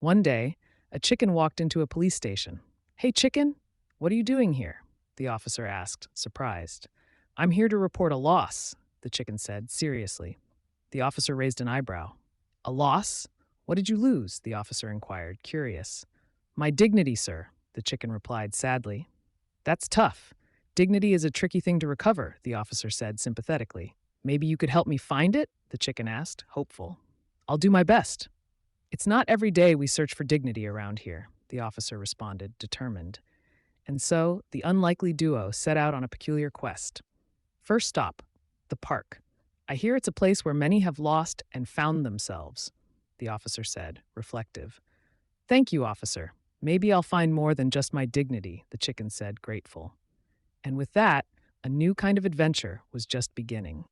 One day, a chicken walked into a police station. "Hey, chicken, what are you doing here?" the officer asked, surprised. "I'm here to report a loss," the chicken said, seriously. The officer raised an eyebrow. "A loss? What did you lose?" the officer inquired, curious. "My dignity, sir," the chicken replied sadly. "That's tough. Dignity is a tricky thing to recover," the officer said sympathetically. "Maybe you could help me find it?" the chicken asked, hopeful. "I'll do my best." "It's not every day we search for dignity around here," the officer responded, determined. And so the unlikely duo set out on a peculiar quest. First stop, the park. "I hear it's a place where many have lost and found themselves," the officer said, reflective. "Thank you, officer. Maybe I'll find more than just my dignity," the chicken said, grateful. And with that, a new kind of adventure was just beginning.